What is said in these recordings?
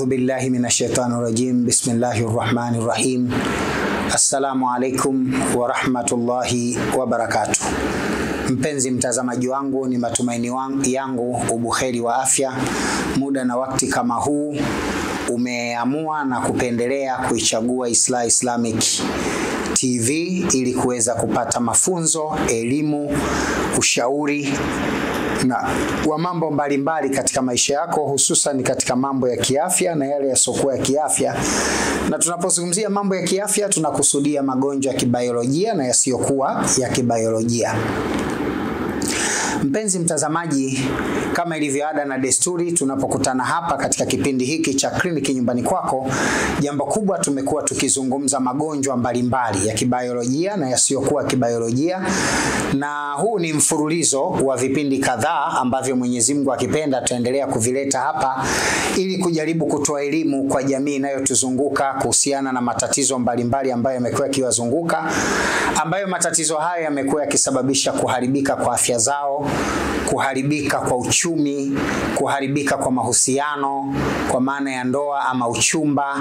A'udhu billahi minashaitani rajim. Bismillahirrahmanirrahim. Assalamu alaikum wa rahmatullahi wa barakatuh. Mpenzi mtazamaji wangu, ni matumaini yangu ubuheri wa afya. Muda na wakati kama huu umeamua na kupendelea kuichagua Islamic TV ili kuweza kupata mafunzo, elimu, ushauri na wa mambo mbalimbali katika maisha yako, hususan katika mambo ya kiafya na yale yasiokuwa ya kiafya. Na tunapozungumzia mambo ya kiafya tunakusudia magonjwa ya kibiolojia na yasiyokuwa ya kibiolojia. Mpenzi mtazamaji, kama ilivyo ada na desturi, tunapokutana hapa katika kipindi hiki cha kliniki nyumbani kwako, jambo kubwa tumekuwa tukizungumza magonjwa mbalimbali ya kibiolojia na yasiyokuwa kibiolojia, na huu ni mfululizo wa vipindi kadhaa ambavyo Mwenyezi Mungu akipenda tutaendelea kuvileta hapa ili kujaribu kutoa elimu kwa jamii inayotuzunguka kuhusiana na matatizo mbalimbali ambayo yamekuwa yakiwazunguka, ambayo matatizo hayo yamekuwa yakisababisha kuharibika kwa afya zao, kuharibika kwa uchumi, kuharibika kwa mahusiano kwa maana ya ndoa ama uchumba,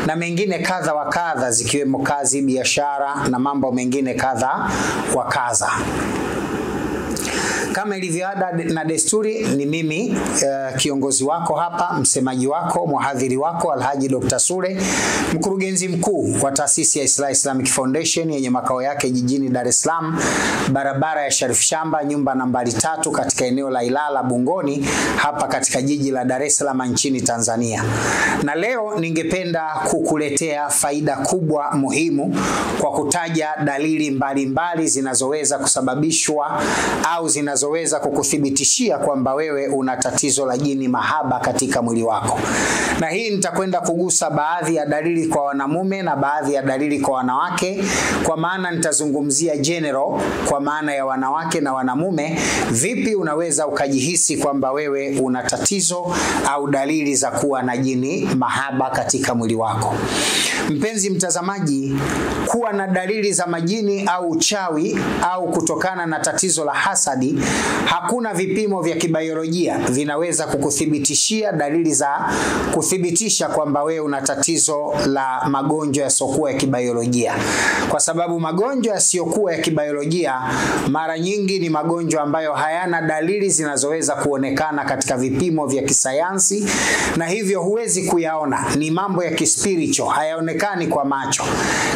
na mengine kadha wa kadha, zikiwemo kazi, biashara na mambo mengine kadha wa kadha. Kama ilivyo ada na desturi, ni mimi kiongozi wako hapa, msemaji wako, mhadhiri wako, Alhaji Dr. Sule, mkurugenzi mkuu wa taasisi ya Islamic Foundation yenye makao yake jijini Dar es Salaam, barabara ya Sharif Shamba, nyumba nambari 3 katika eneo la Ilala Bungoni, hapa katika jiji la Dar es Salaam nchini Tanzania. Na leo ningependa kukuletea faida kubwa muhimu kwa kutaja dalili mbalimbali zinazoweza kusababishwa au zinazoweza kukuthibitishia kwamba wewe una tatizo la jini mahaba katika mwili wako. Na hii nitakwenda kugusa baadhi ya dalili kwa wanamume na baadhi ya dalili kwa wanawake, kwa maana nitazungumzia general kwa maana ya wanawake na wanamume. Vipi unaweza ukajihisi kwamba wewe una tatizo au dalili za kuwa na jini mahaba katika mwili wako? Mpenzi mtazamaji, kuwa na dalili za majini au uchawi au kutokana na tatizo la hasadi, hakuna vipimo vya kibiolojia vinaweza kukuthibitishia dalili za kuthibitisha kwamba wewe una tatizo la magonjwa yasiyokuwa ya kibiolojia, kwa sababu magonjwa yasiyokuwa ya kibiolojia mara nyingi ni magonjwa ambayo hayana dalili zinazoweza kuonekana katika vipimo vya kisayansi, na hivyo huwezi kuyaona. Ni mambo ya kispiritual, hayaonekani kwa macho.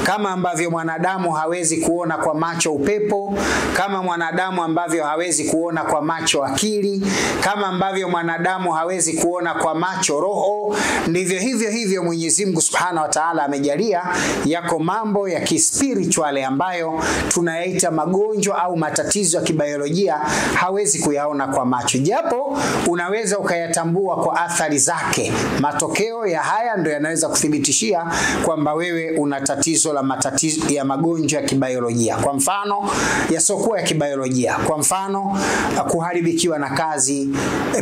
Kama ambavyo mwanadamu hawezi kuona kwa macho upepo, kama mwanadamu ambavyo hawezi kuona kwa macho akili, kama ambavyo mwanadamu hawezi kuona kwa macho roho, ndivyo hivyo Mwenyezi Mungu Subhanahu wa Ta'ala amejalia yako mambo ya kispiritual ambayo tunayaita magonjwa au matatizo ya kibiolojia hawezi kuyaona kwa macho, japo unaweza ukayatambua kwa athari zake. Matokeo ya haya ndio yanaweza kuthibitishia kwamba wewe una tatizo la matatizo ya magonjwa ya kibiolojia. Kwa mfano yasiokuwa ya kibiolojia, kwa mfano kuharibikiwa na kazi,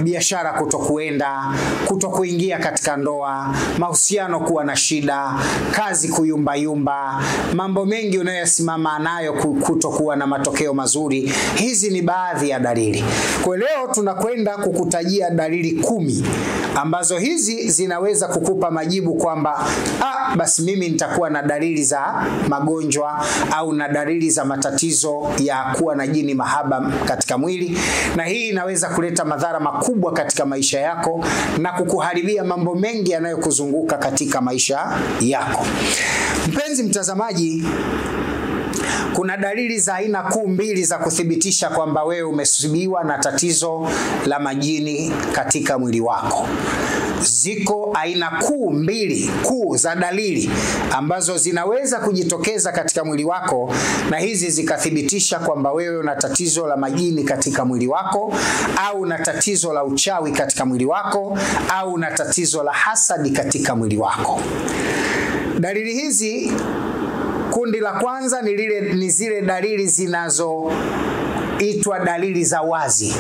biashara kutokuenda, kutokuingia katika ndoa, mahusiano kuwa na shida, kazi kuyumbayumba, mambo mengi unayosimama nayo kutokuwa na matokeo mazuri. Hizi ni baadhi ya dalili. Kwa leo tunakwenda kukutajia dalili 10 ambazo hizi zinaweza kukupa majibu kwamba basi mimi nitakuwa na dalili za magonjwa au na dalili za matatizo ya kuwa na jini mahaba katika mwili, na hii inaweza kuleta madhara makubwa katika maisha yako na kukuharibia mambo mengi yanayokuzunguka katika maisha yako. Mpenzi mtazamaji, kuna dalili za aina kuu mbili za kuthibitisha kwamba wewe umesubiwa na tatizo la majini katika mwili wako. Ziko aina mbili kuu za dalili ambazo zinaweza kujitokeza katika mwili wako, na hizi zikathibitisha kwamba wewe una tatizo la majini katika mwili wako, au una tatizo la uchawi katika mwili wako, au una tatizo la hasadi katika mwili wako. Dalili hizi, kundi la kwanza ni zile dalili zinazoitwa dalili za wazi.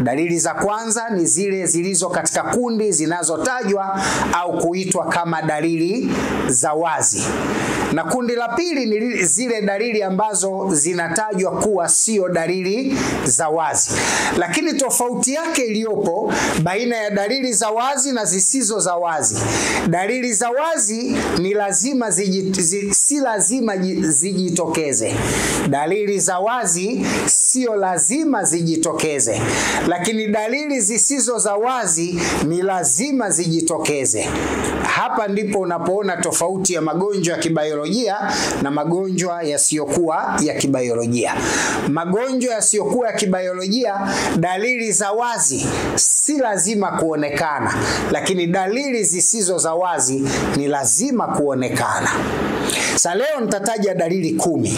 Dalili za kwanza ni zile zilizo katika kundi zinazotajwa au kuitwa kama dalili za wazi. Na kundi la pili ni zile dalili ambazo zinatajwa kuwa sio dalili za wazi. Lakini tofauti yake iliyopo baina ya dalili za wazi na zisizo za wazi. Dalili za wazi ni lazima si lazima zijitokeze. Dalili za wazi sio lazima zijitokeze. Lakini dalili zisizo za wazi ni lazima zijitokeze. Hapa ndipo unapoona tofauti ya magonjwa ya kibiolojia na magonjwa yasiyokuwa ya kibiolojia. Magonjwa yasiyokuwa ya kibiolojia, dalili za wazi si lazima kuonekana, lakini dalili zisizo za wazi ni lazima kuonekana. Sasa leo nitataja dalili 10.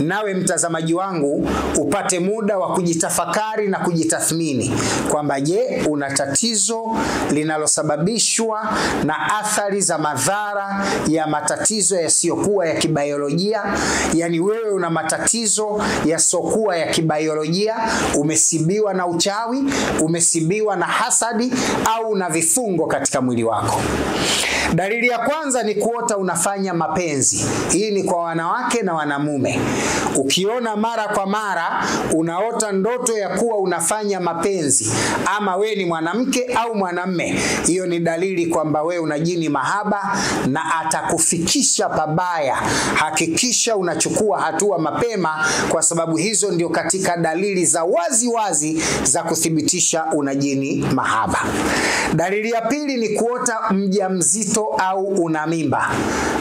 Nawe mtazamaji wangu upate muda wa kujitafakari na kujitathmini kwamba je, una tatizo linalosababishwa na athari za madhara ya matatizo yasiyokuwa ya kibiolojia? Yani wewe una matatizo yasiokuwa ya kibiolojia, umesibiwa na uchawi, umesibiwa na hasadi au una vifungo katika mwili wako. Dalili ya kwanza ni kuota unafanya mapenzi. Hii ni kwa wanawake na wanamume. Ukiona mara kwa mara unaota ndoto ya kuwa unafanya mapenzi, ama we ni mwanamke au mwanamme, hiyo ni dalili kwamba we una jini mahaba na atakufikisha pabaya. Hakikisha unachukua hatua mapema, kwa sababu hizo ndio katika dalili za wazi za kuthibitisha una jini mahaba. Dalili ya pili ni kuota mjamzito au una mimba.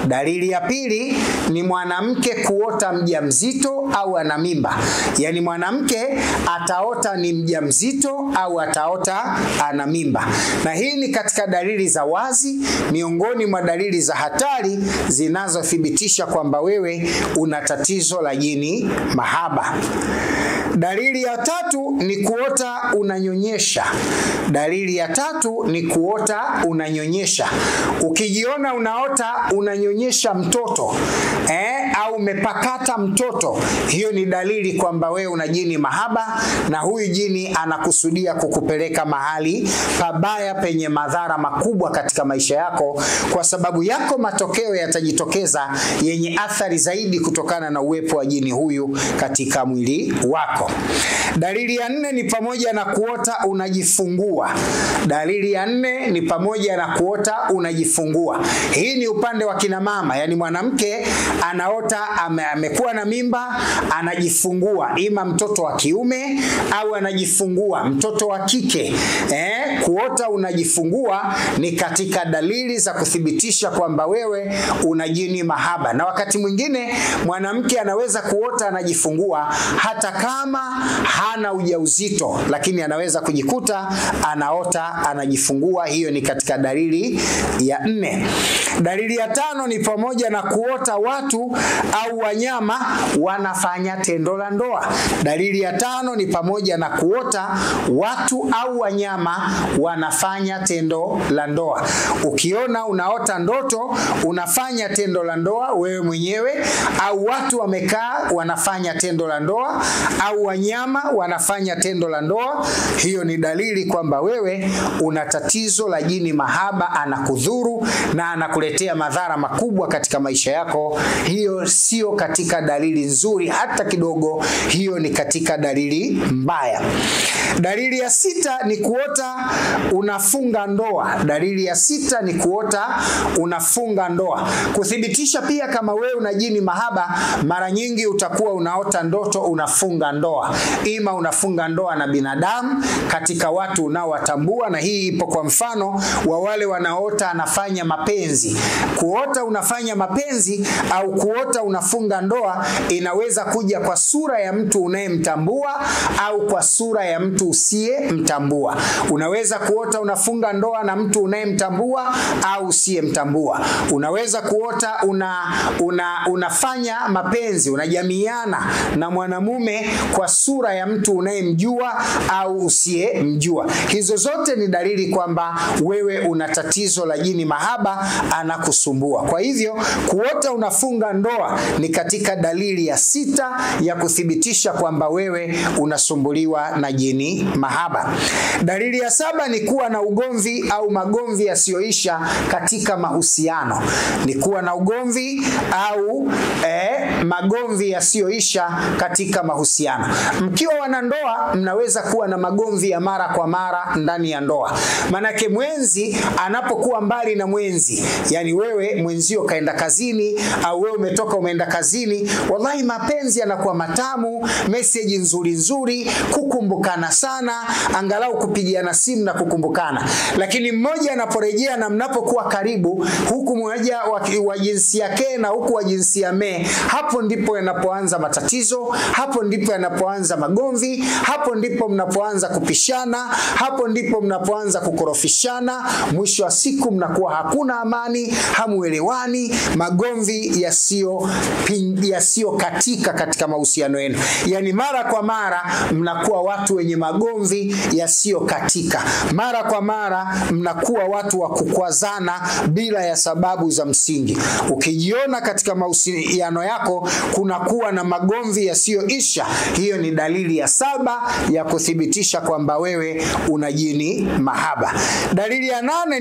Dalili ya pili ni mwanamke kuota mjamzito au ana mimba. Yani mwanamke ataota ni mjamzito au ataota ana mimba. Na hii ni katika dalili za wazi, miongoni mwa dalili za hatari zinazothibitisha kwamba wewe una tatizo la jini mahaba. Dalili ya tatu ni kuota unanyonyesha. Dalili ya tatu ni kuota unanyonyesha. Ukijiona unaota unanyonyesha mtoto au umepakata mtoto, hiyo ni dalili kwamba wewe una jini mahaba, na huyu jini anakusudia kukupeleka mahali pabaya penye madhara makubwa katika maisha yako, kwa sababu yako matokeo yatajitokeza yenye athari zaidi kutokana na uwepo wa jini huyu katika mwili wako. Dalili ya 4 ni pamoja na kuota unajifungua. Dalili ya 4 ni pamoja na kuota unajifungua. Hii ni upande wa kina mama, yani mwanamke anaota amekuwa na mimba, anajifungua ima mtoto wa kiume au anajifungua mtoto wa kike. Kuota unajifungua ni katika dalili za kuthibitisha kwamba wewe una jini mahaba. Na wakati mwingine mwanamke anaweza kuota anajifungua hata kama hana ujauzito, lakini anaweza kujikuta anaota anajifungua. Hiyo ni katika dalili ya 4. Dalili ya 5 ni pamoja na kuota watu au wanyama wanafanya tendo la ndoa. Dalili ya 5 ni pamoja na kuota watu au wanyama wanafanya tendo la ndoa. Ukiona unaota ndoto unafanya tendo la ndoa wewe mwenyewe, au watu wamekaa wanafanya tendo la ndoa, au wanyama wanafanya tendo la ndoa, hiyo ni dalili kwamba wewe una tatizo la jini mahaba, anakudhuru na anakuletea madhara makubwa katika maisha yako. Hiyo sio katika dalili nzuri hata kidogo, hiyo ni katika dalili mbaya. Dalili ya 6 ni kuota unafunga ndoa. Dalili ya 6 ni kuota unafunga ndoa. Kuthibitisha pia kama wewe una jini mahaba, mara nyingi utakuwa unaota ndoto unafunga ndoa. Ima unafunga ndoa na binadamu katika watu unaowatambua, na hii ipo kwa mfano wa wale wanaota anafanya mapenzi. Kuota unafanya mapenzi au kuota unafunga ndoa inaweza kuja kwa sura ya mtu unayemtambua au kwa sura ya mtu usiyemtambua. Unaweza kuota unafunga ndoa na mtu unayemtambua au usiyemtambua. Unaweza kuota unafanya mapenzi, unajamiana na mwanamume kwa sura ya mtu unayemjua au usiyemjua. Hizo zote ni dalili kwamba wewe una tatizo la jini mahaba, anakusumbua. Kwa hivyo kuota unafunga ndoa ni katika dalili ya 6 ya kuthibitisha kwamba wewe unasumbuliwa na jini mahaba. Dalili ya 7 ni kuwa na ugomvi au magomvi yasiyoisha katika mahusiano. Ni kuwa na ugomvi au magomvi yasiyoisha katika mahusiano. Mkiwa wanandoa mnaweza kuwa na magomvi ya mara kwa mara ndani ya ndoa. Manake mwenzi anapokuwa mbali na mwenzi, yani wewe mwenzio kaenda kazini au wewe umetoka umeenda kazini, wallahi mapenzi yanakuwa matamu, message nzuri nzuri, kukumbukana sana, angalau kupigiana simu na kukumbukana. Lakini mmoja anaporejea na mnapokuwa karibu, huku mmoja wa jinsia ke na huku wa jinsia me, hapo ndipo yanapoanza matatizo, hapo ndipo yanapoanza magomvi, hapo ndipo mnapoanza kupishana, hapo ndipo mnapoanza kukorofishana. Mwisho wa siku mnakuwa hakuna amani, hamuelewani, magomvi yasio katika mahusiano yenu. Yani mara kwa mara mnakuwa watu wenye magomvi yasio katika. Mara kwa mara mnakuwa watu wa kukwazana bila ya sababu za msingi. Ukijiona katika mahusiano yako kunakuwa na magomvi yasiyoisha, hiyo ni dalili ya 7 ya kuthibitisha kwamba wewe una jini mahaba. Dalili ya 8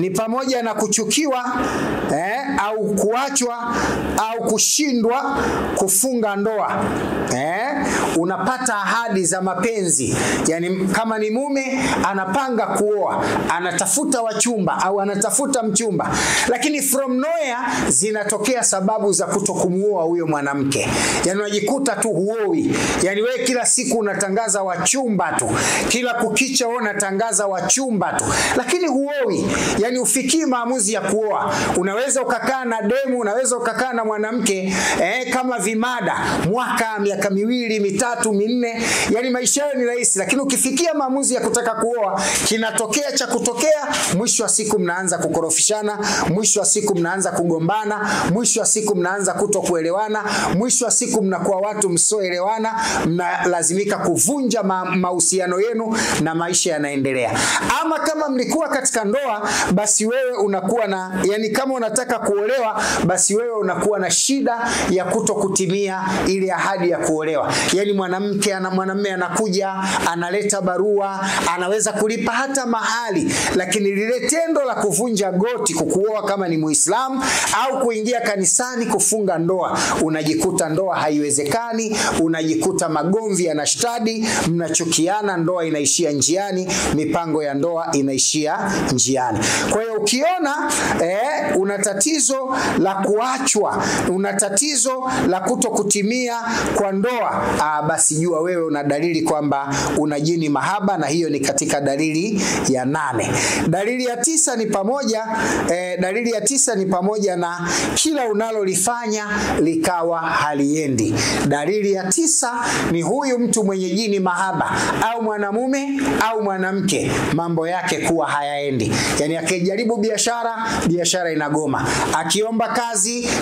ni pamoja na kuchukiwa au kuachwa au kushindwa kufunga ndoa. Unapata ahadi za mapenzi, yani kama ni mume anapanga kuoa, anatafuta wachumba au anatafuta mchumba, lakini from nowhere zinatokea sababu za kutokumuoa huyo mwanamke. Yani unajikuta tu huoi, yani wewe kila siku unatangaza wachumba tu, kila kukicha unatangaza wachumba tu, lakini huoi. Yani ufikii maamuzi ya kuoa. Unaweza ukakaa na demu, unaweza ukakaa na mwanamke kama vimada mwaka, miaka 2, 3, 4, yani maisha yao ni rahisi, lakini ukifikia maamuzi ya kutaka kuoa, kinatokea cha kutokea. Mwisho wa siku mnaanza kukorofishana, mwisho wa siku mnaanza kugombana, mwisho wa siku mnaanza kutokuelewana, mwisho wa siku mnakuwa watu msioelewana, mnalazimika kuvunja mahusiano yenu na maisha yanaendelea. Ama kama mlikuwa katika ndoa, basi wewe unakuwa na, yani kama unataka kuolewa, basi wewe unakuwa na shida ya kutokutimia ile ahadi ya kuolewa. Yani mwanamume anakuja, analeta barua, anaweza kulipa hata mahali, lakini lile tendo la kuvunja goti kukuoa kama ni Muislamu au kuingia kanisani kufunga ndoa, unajikuta ndoa haiwezekani, unajikuta magomvi yanashtadi, mnachukiana, ndoa inaishia njiani, mipango ya ndoa inaishia njiani. Kwa hiyo ukiona una tatizo la kuachwa, una tatizo la kutokutimia kwa ndoa, basi jua wewe una dalili kwamba una jini mahaba, na hiyo ni katika dalili ya 8. Dalili ya 9 ni pamoja na kila unalolifanya likawa haliendi. Dalili ya 9 ni huyu mtu mwenye jini mahaba, au mwanamume au mwanamke, mambo yake kuwa hayaendi. Yani akijaribu biashara inagoma, akiomba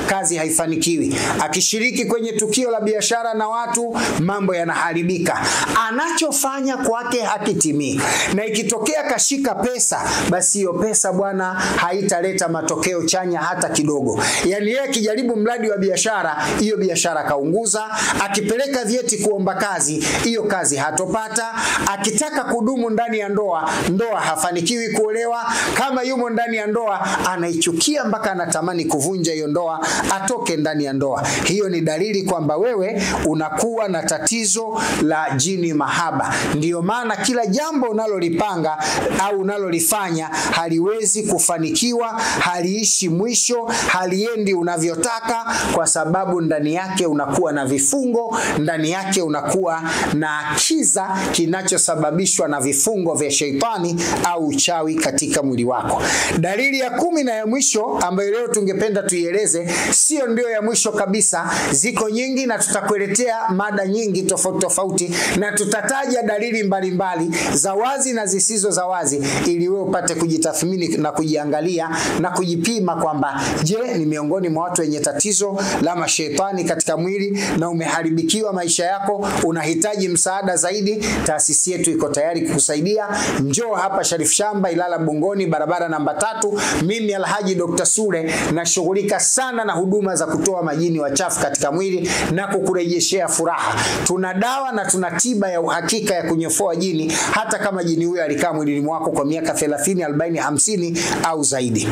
kazi haifanikiwi, akishiriki kwenye tukio la biashara na watu, mambo yanaharibika, anachofanya kwake hakitimii. Na ikitokea kashika pesa, basi hiyo pesa bwana haitaleta matokeo chanya hata kidogo. Yani yeye akijaribu mradi wa biashara, hiyo biashara kaunguza, akipeleka vyeti kuomba kazi, hiyo kazi hatopata, akitaka kudumu ndani ya ndoa hafanikiwi kuolewa, kama yumo ndani ya ndoa anaichukia mpaka anatamani kuvunja hiyo ndoa, atoke ndani ya ndoa. Hiyo ni dalili kwamba wewe unakuwa na tatizo la jini mahaba. Ndiyo maana kila jambo unalolipanga au unalolifanya haliwezi kufanikiwa, haliishi mwisho, haliendi unavyotaka, kwa sababu ndani yake unakuwa na vifungo, ndani yake unakuwa na kiza kinachosababishwa na vifungo vya sheitani au uchawi katika mwili wako. Dalili ya 10 na ya mwisho ambayo leo tungependa tuieleze, sio ndio ya mwisho kabisa, ziko nyingi na tutakuletea mada nyingi tofauti na tutataja dalili mbalimbali za wazi na zisizo za wazi, ili wewe upate kujitathmini na kujiangalia na kujipima kwamba je, ni miongoni mwa watu wenye tatizo la mashetani katika mwili na umeharibikiwa maisha yako, unahitaji msaada zaidi. Taasisi yetu iko tayari kukusaidia. Njoo hapa Sharif Shamba, Ilala Bungoni, barabara barabara namba 3. Mimi Alhaji Dr. Sule nashughulika sana na huduma za kutoa majini wachafu katika mwili na kukurejeshea furaha. Tuna dawa na tuna tiba ya uhakika ya kunyofoa jini, hata kama jini huyo alikaa mwilini mwako kwa miaka 30, 40, 50 au zaidi.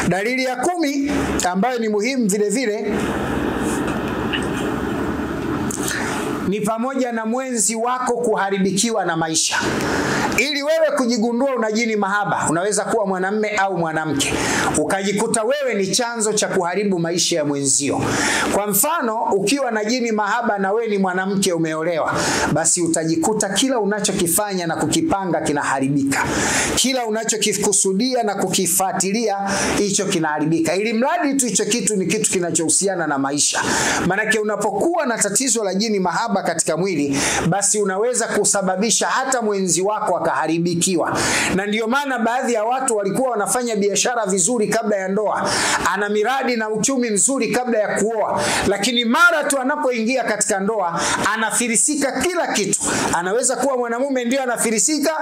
Dalili ya 10 ambayo ni muhimu vile vile ni pamoja na mwenzi wako kuharibikiwa na maisha. Ili wewe kujigundua una jini mahaba, unaweza kuwa mwanamume au mwanamke, ukajikuta wewe ni chanzo cha kuharibu maisha ya mwenzio. Kwa mfano, ukiwa na jini mahaba na wewe ni mwanamke umeolewa, basi utajikuta kila unachokifanya na kukipanga kinaharibika. Kila unachokikusudia na kukifuatilia hicho kinaharibika. Ili mradi tu hicho kitu ni kitu kinachohusiana na maisha. Maana unapokuwa na tatizo la jini mahaba katika mwili, basi unaweza kusababisha hata mwenzi wako akaharibikiwa. Na ndio maana baadhi ya watu walikuwa wanafanya biashara vizuri kabla ya ndoa, ana miradi na uchumi mzuri kabla ya kuoa, lakini mara tu anapoingia katika ndoa anafirisika kila kitu. Anaweza kuwa mwanamume ndio anafirisika,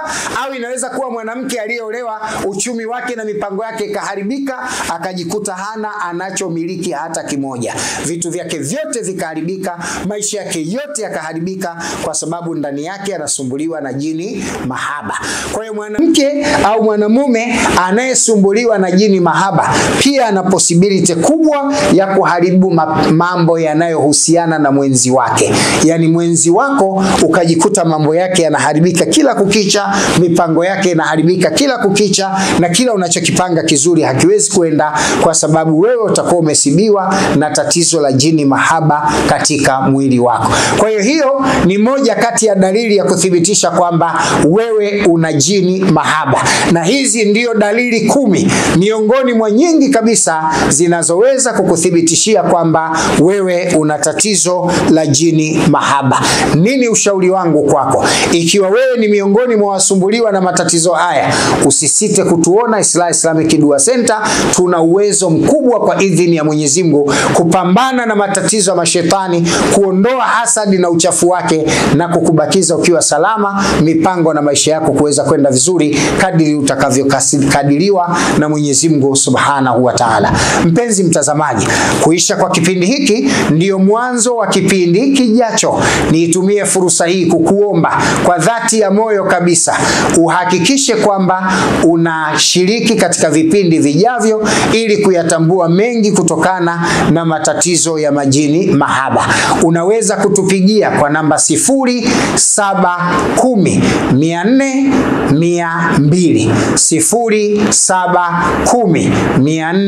au inaweza kuwa mwanamke aliyeolewa, uchumi wake na mipango yake ikaharibika, akajikuta hana anachomiliki hata kimoja. Vitu vyake vyote vikaharibika, maisha yake yote yakaharibika, kwa sababu ndani yake anasumbuliwa na jini mahaba. Kwa hiyo mwanamke au mwanamume anayesumbuliwa na jini mahaba pia ana possibility kubwa ya kuharibu mambo yanayohusiana na mwenzi wake. Yani mwenzi wako ukajikuta mambo yake yanaharibika kila kukicha, mipango yake inaharibika kila kukicha, na kila unachokipanga kizuri hakiwezi kwenda, kwa sababu wewe utakuwa umesibiwa na tatizo la jini mahaba katika mwili wako. Kwa hiyo ni moja kati ya dalili ya kuthibitisha kwamba wewe una jini mahaba. Na hizi ndio dalili 10 miongoni mwa nyingi kabisa zinazoweza kukuthibitishia kwamba wewe una tatizo la jini mahaba. Nini ushauri wangu kwako? Ikiwa wewe ni miongoni mwa wasumbuliwa na matatizo haya, usisite kutuona Islamic Dua Center. Tuna uwezo mkubwa kwa idhini ya Mwenyezi Mungu kupambana na matatizo ya mashetani, kuondoa hasadi na uchafu wake, na kukubakiza ukiwa salama, mipango na maisha yako kuweza kwenda vizuri kadiri utakavyokadiriwa na Mwenyezi Mungu Subhanahu wa Ta'ala. Mpenzi mtazamaji, kuisha kwa kipindi hiki ndio mwanzo wa kipindi kijacho. Niitumie fursa hii kukuomba kwa dhati ya moyo kabisa uhakikishe kwamba unashiriki katika vipindi vijavyo, ili kuyatambua mengi kutokana na matatizo ya majini mahaba. Unaweza kutupigia kwa namba 0710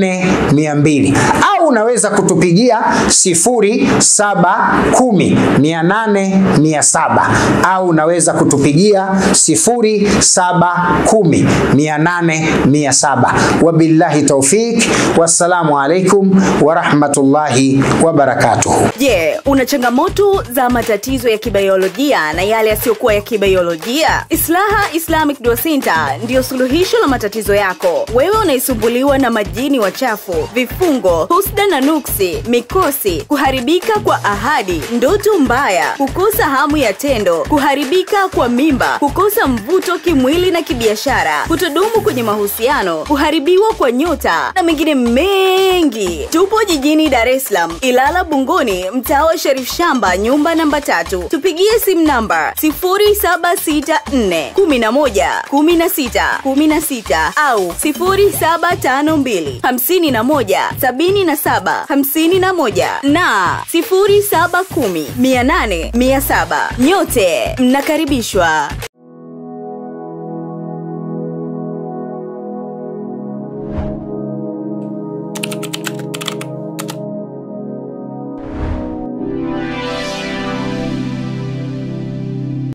400 au unaweza kutupigia 0710 au unaweza kutupigia 0710 Wabillahi tawfik, wassalamu alaikum wa rahmatullahi wa barakatuh. Je, una changamoto za matatizo ya kibiolojia na yale yasiyokuwa ya kibiolojia? Islamic Dua Center ndio suluhisho la matatizo yako. Wewe unaisumbuliwa na majini wachafu, vifungo, husda na nuksi, mikosi, kuharibika kwa ahadi, ndoto mbaya, kukosa hamu ya tendo, kuharibika kwa mimba, kukosa mvuto kimwili na kibiashara, kutodumu kwenye mahusiano, kuharibiwa kwa nyota na mengine mengi. Tupo jijini Dar es Salaam, Ilala Bungoni, mtaa wa Sharif Shamba, nyumba namba 3. Tupigie simu namba 0764 11 16 16 au 0752 51 77 51 na 0710 800 700. Nyote mnakaribishwa.